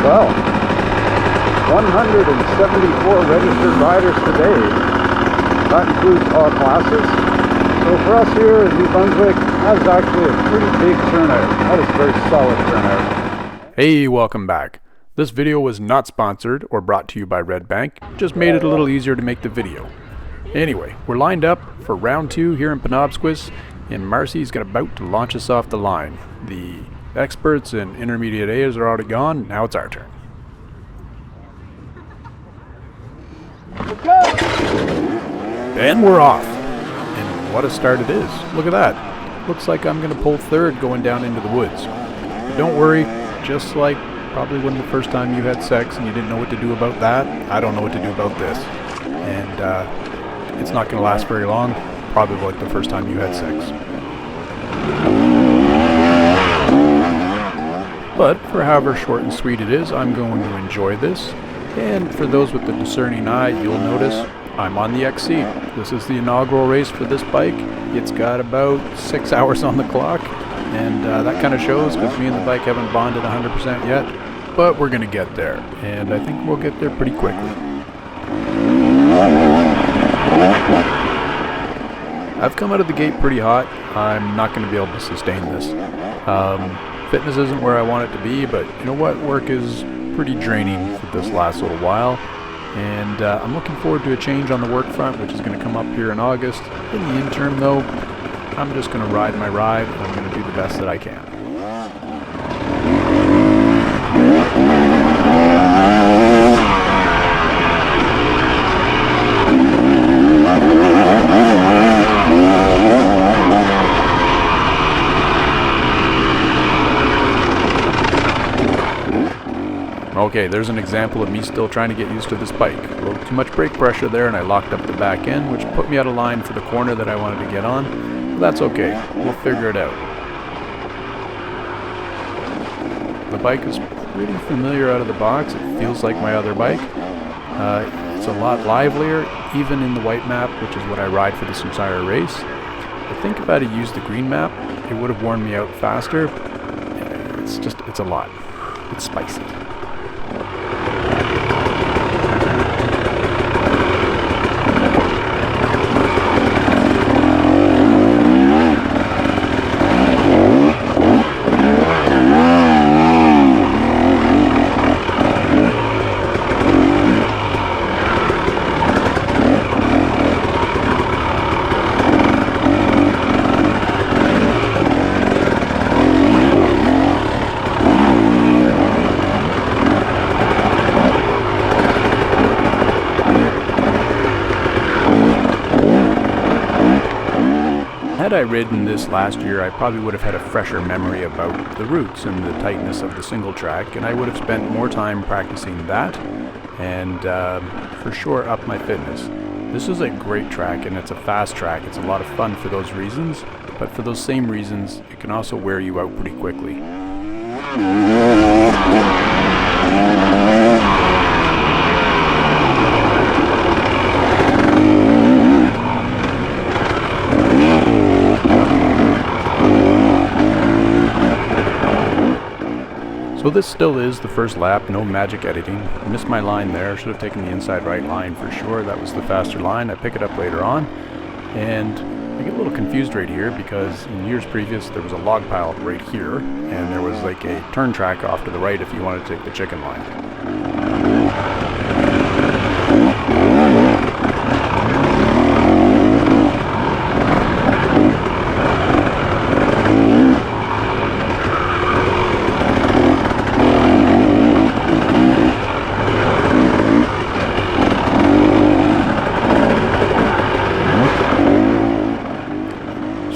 Well, 174 registered riders today. That includes all classes. So for us here in New Brunswick, that is actually a pretty big turnout. That is a very solid turnout. Hey, welcome back. This video was not sponsored or brought to you by Red Bank, just made it a little easier to make the video. Anyway, we're lined up for round 2 here in Penobsquis, and Marcy's about to launch us off the line. The experts and intermediate A's are already gone, now it's our turn. And we're off. And what a start it is. Look at that. Looks like I'm going to pull third going down into the woods. But don't worry, just like probably when the first time you had sex and you didn't know what to do about that, I don't know what to do about this. And it's not going to last very long, probably like the first time you had sex. But for however short and sweet it is, I'm going to enjoy this. And for those with the discerning eye, you'll notice I'm on the XC. This is the inaugural race for this bike. It's got about 6 hours on the clock, and that kind of shows because me and the bike haven't bonded 100% yet, but we're going to get there, and I think we'll get there pretty quickly. I've come out of the gate pretty hot. I'm not going to be able to sustain this. Fitness isn't where I want it to be, but you know what? Work is pretty draining for this last little while. And I'm looking forward to a change on the work front, which is going to come up here in August. In the interim, though, I'm just going to ride my ride, and I'm going to do the best that I can. Okay, there's an example of me still trying to get used to this bike. A little too much brake pressure there, and I locked up the back end, which put me out of line for the corner that I wanted to get on. But that's okay, we'll figure it out. The bike is pretty familiar out of the box. It feels like my other bike. It's a lot livelier, even in the white map, which is what I ride for this entire race. I think if I had used the green map, it would have worn me out faster. It's a lot. It's spicy. Had I ridden this last year, I probably would have had a fresher memory about the routes and the tightness of the single track, and I would have spent more time practicing that and for sure up my fitness. This is a great track, and it's a fast track. It's a lot of fun for those reasons, but for those same reasons, it can also wear you out pretty quickly. So this still is the first lap, no magic editing. I missed my line there, should have taken the inside right line for sure. That was the faster line. I pick it up later on, and I get a little confused right here because in years previous there was a log pile right here, and there was like a turn track off to the right if you wanted to take the chicken line.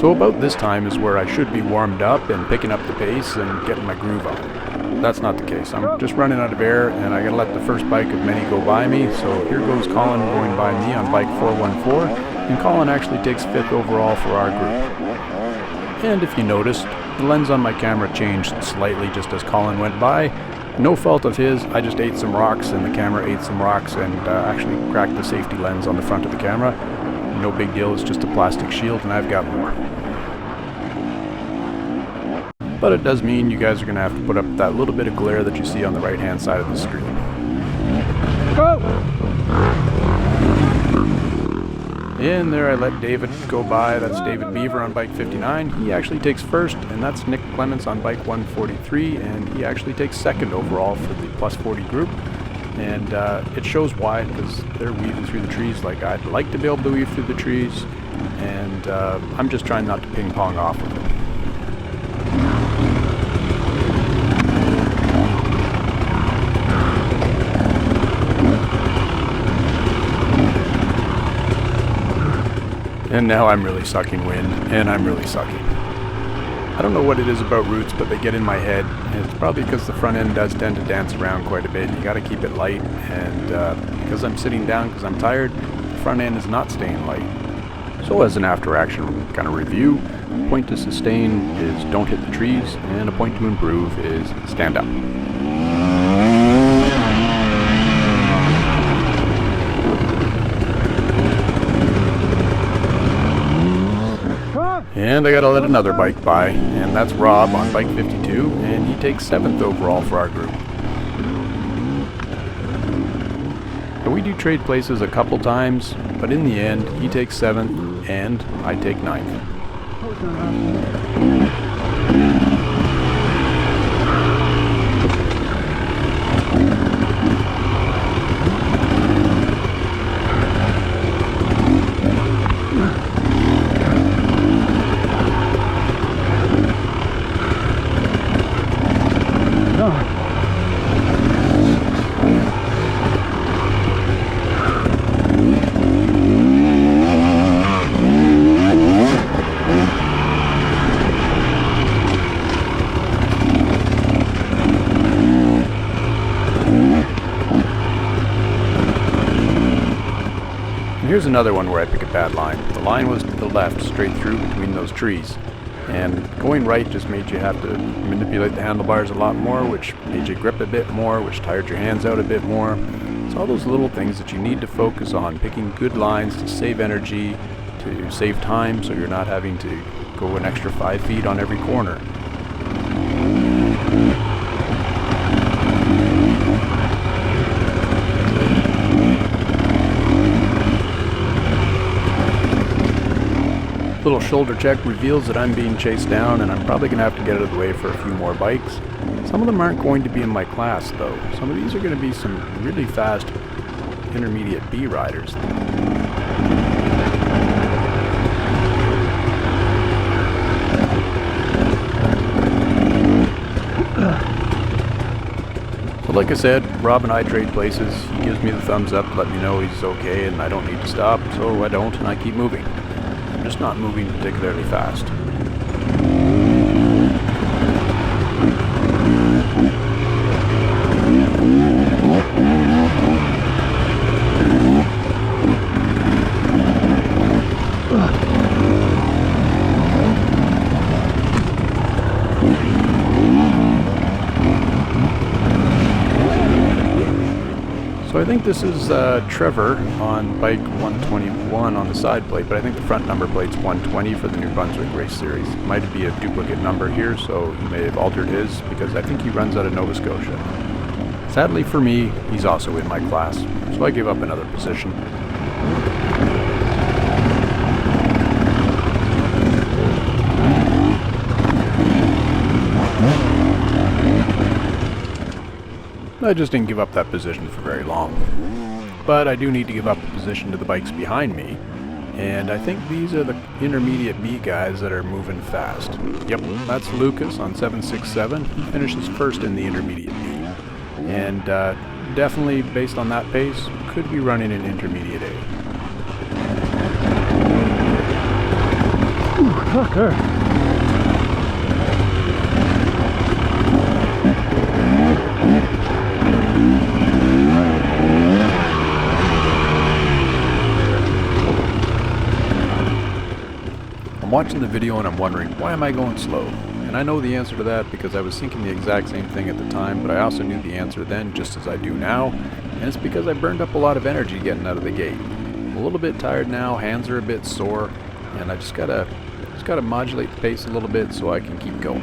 So about this time is where I should be warmed up and picking up the pace and getting my groove on. That's not the case. I'm just running out of air, and I gotta let the first bike of many go by me. So here goes Colin going by me on bike 414, and Colin actually takes 5th overall for our group. And if you noticed, the lens on my camera changed slightly just as Colin went by. No fault of his, I just ate some rocks, and the camera ate some rocks and actually cracked the safety lens on the front of the camera. No big deal, it's just a plastic shield, and I've got more. but it does mean you guys are going to have to put up that little bit of glare that you see on the right hand side of the screen. Go! And there I let David go by. That's David Beaver on bike 59. He actually takes first, and that's Nick Clements on bike 143, and he actually takes second overall for the plus 40 group. And it shows why, because they're weaving through the trees like I'd like to be able to weave through the trees, and I'm just trying not to ping pong off of it. And now I'm really sucking wind, and I'm really sucking. I don't know what it is about roots, but they get in my head, and it's probably because the front end does tend to dance around quite a bit. You got to keep it light, and because I'm sitting down because I'm tired, the front end is not staying light. So as an after-action kind of review, a point to sustain is don't hit the trees, and a point to improve is stand up. And I gotta let another bike by, and that's Rob on bike 52, and he takes 7th overall for our group. And we do trade places a couple times, but in the end, he takes 7th, and I take 9th. Here's another one where I pick a bad line. The line was to the left, straight through between those trees. And going right just made you have to manipulate the handlebars a lot more, which made you grip a bit more, which tired your hands out a bit more. It's all those little things that you need to focus on, picking good lines to save energy, to save time, so you're not having to go an extra 5 feet on every corner. Little shoulder check reveals that I'm being chased down, and I'm probably going to have to get out of the way for a few more bikes. Some of them aren't going to be in my class though. Some of these are going to be some really fast intermediate B riders. So like I said, Rob and I trade places. He gives me the thumbs up, let me know he's okay and I don't need to stop, so I don't, and I keep moving. I'm just not moving particularly fast. So I think this is Trevor on bike 121 on the side plate, but I think the front number plate's 120 for the New Brunswick Race Series. Might be a duplicate number here, so he may have altered his, because I think he runs out of Nova Scotia. Sadly for me, he's also in my class, so I give up another position. I just didn't give up that position for very long. But I do need to give up the position to the bikes behind me, and I think these are the intermediate B guys that are moving fast. Yep, that's Lucas on 767. He finishes first in the intermediate B. And definitely, based on that pace, could be running an intermediate A. Okay. I'm watching the video and I'm wondering, why am I going slow? And I know the answer to that because I was thinking the exact same thing at the time, but I also knew the answer then just as I do now, and it's because I burned up a lot of energy getting out of the gate. I'm a little bit tired now, hands are a bit sore, and I just gotta modulate the pace a little bit so I can keep going.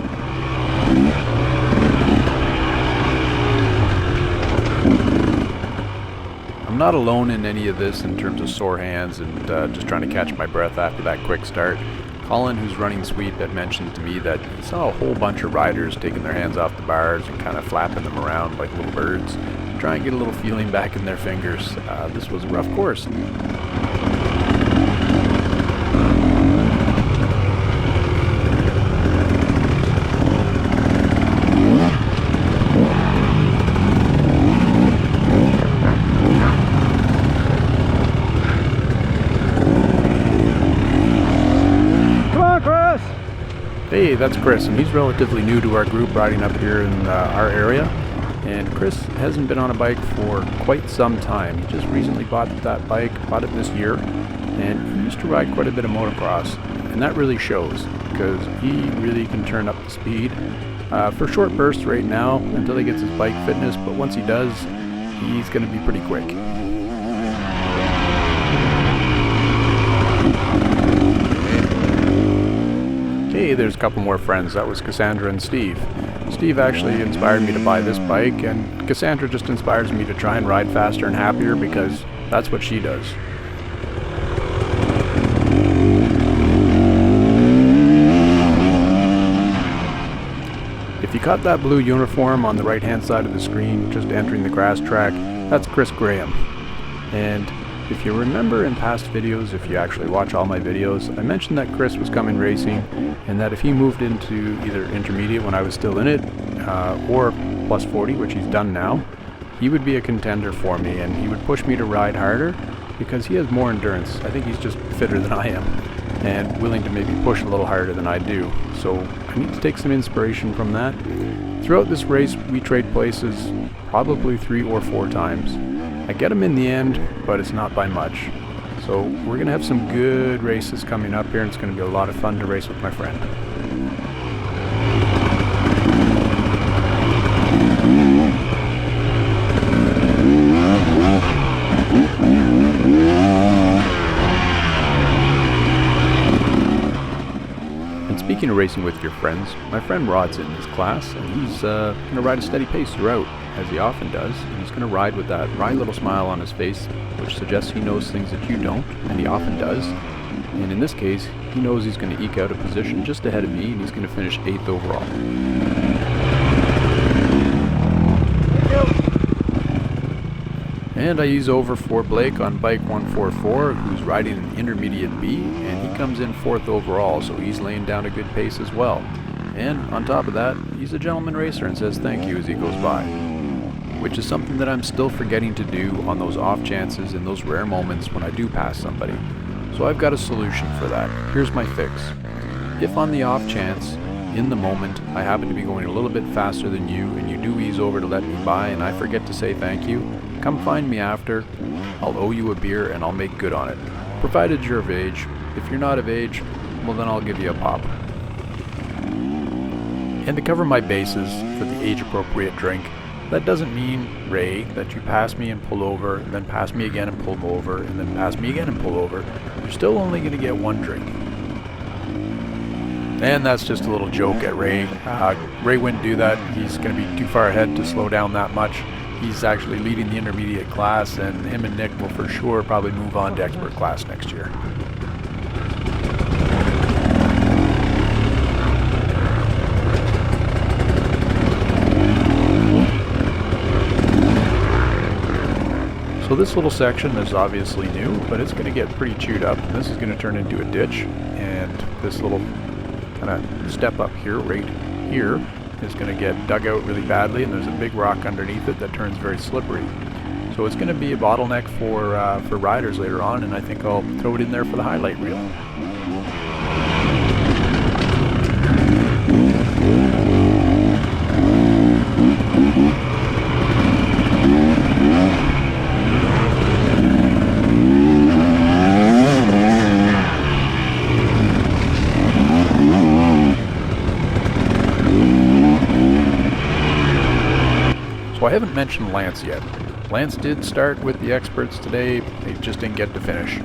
I'm not alone in any of this in terms of sore hands and just trying to catch my breath after that quick start. Colin, who's running sweep, had mentioned to me that he saw a whole bunch of riders taking their hands off the bars and kind of flapping them around like little birds to try and get a little feeling back in their fingers. This was a rough course. Hey, that's Chris, and he's relatively new to our group riding up here in our area. And Chris hasn't been on a bike for quite some time. He just recently bought that bike, bought it this year, and he used to ride quite a bit of motocross. And that really shows, because he really can turn up the speed for short bursts right now until he gets his bike fitness, but once he does, he's going to be pretty quick. Hey, there's a couple more friends. That was Cassandra and Steve. Steve actually inspired me to buy this bike, and Cassandra just inspires me to try and ride faster and happier because that's what she does. If you caught that blue uniform on the right hand side of the screen just entering the grass track, that's Chris Graham. And if you remember in past videos, if you actually watch all my videos, I mentioned that Chris was coming racing and that if he moved into either intermediate when I was still in it or plus 40, which he's done now, he would be a contender for me and he would push me to ride harder because he has more endurance. I think he's just fitter than I am and willing to maybe push a little harder than I do. So I need to take some inspiration from that. Throughout this race, we trade places probably 3 or 4 times. I get them in the end, but it's not by much. So we're going to have some good races coming up here, and it's going to be a lot of fun to race with my friend. And speaking of racing with your friends, my friend Rod's in this class, and he's going to ride a steady pace throughout, as he often does, and he's going to ride with that wry little smile on his face, which suggests he knows things that you don't, and he often does. And in this case, he knows he's going to eke out a position just ahead of me, and he's going to finish 8th overall. And I ease over for Blake on bike 144, who's riding an intermediate B, and he comes in 4th overall, so he's laying down a good pace as well. And on top of that, he's a gentleman racer and says thank you as he goes by, which is something that I'm still forgetting to do on those off chances and those rare moments when I do pass somebody. So I've got a solution for that. Here's my fix. If on the off chance, in the moment, I happen to be going a little bit faster than you and you do ease over to let me by and I forget to say thank you, come find me after. I'll owe you a beer and I'll make good on it. Provided you're of age. If you're not of age, well then I'll give you a pop. And to cover my bases for the age-appropriate drink, that doesn't mean, Ray, that you pass me and pull over, then pass me again and pull over, and then pass me again and pull over. You're still only going to get 1 drink. And that's just a little joke at Ray. Ray wouldn't do that. He's going to be too far ahead to slow down that much. He's actually leading the intermediate class, and him and Nick will for sure probably move on to expert class next year. So this little section is obviously new, but it's going to get pretty chewed up. This is going to turn into a ditch, and this little kind of step up here, right here, is going to get dug out really badly, and there's a big rock underneath it that turns very slippery. So it's going to be a bottleneck for riders later on, and I think I'll throw it in there for the highlight reel. So I haven't mentioned Lance yet. Lance did start with the experts today, he just didn't get to finish.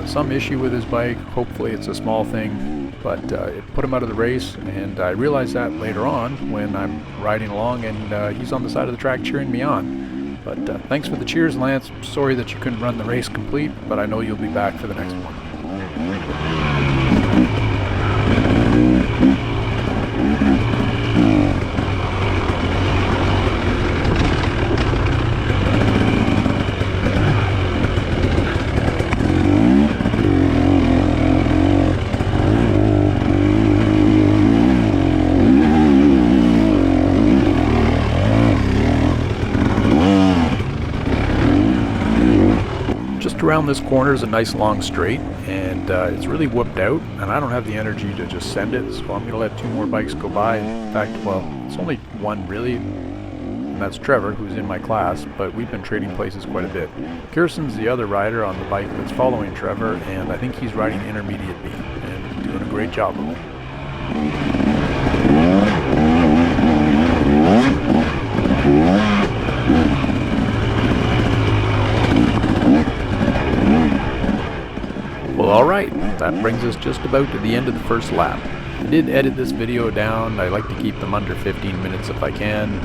Some issue with his bike, hopefully it's a small thing, but it put him out of the race, and I realized that later on when I'm riding along and he's on the side of the track cheering me on. But thanks for the cheers, Lance. Sorry that you couldn't run the race complete, but I know you'll be back for the next one. Around this corner is a nice long straight, and it's really whooped out, and I don't have the energy to just send it, so I'm going to let two more bikes go by. In fact, well, it's only one really, and that's Trevor, who's in my class, but we've been trading places quite a bit. Kirsten's the other rider on the bike that's following Trevor, and I think he's riding intermediate B and doing a great job of it. Well, alright, that brings us just about to the end of the first lap. I did edit this video down. I like to keep them under 15 minutes if I can,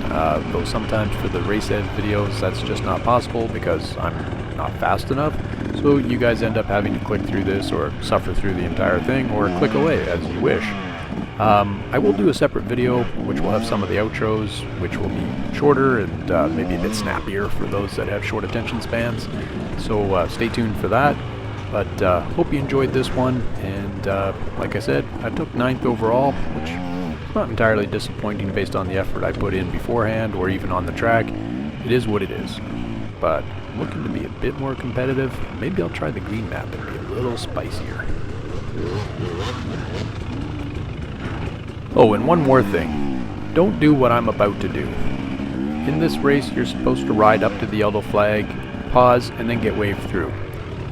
though sometimes for the race ed videos that's just not possible because I'm not fast enough, so you guys end up having to click through this or suffer through the entire thing or click away as you wish. I will do a separate video which will have some of the outros, which will be shorter and maybe a bit snappier for those that have short attention spans, so stay tuned for that. But hope you enjoyed this one, and like I said, I took 9th overall, which is not entirely disappointing based on the effort I put in beforehand or even on the track. It is what it is. But I'm looking to be a bit more competitive. Maybe I'll try the green map and be a little spicier. Oh, and one more thing. Don't do what I'm about to do. In this race, you're supposed to ride up to the yellow flag, pause, and then get waved through.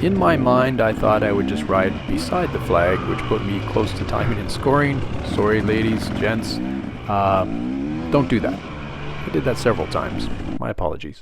In my mind, I thought I would just ride beside the flag, which put me close to timing and scoring. Sorry, ladies, gents. Don't do that. I did that several times. My apologies.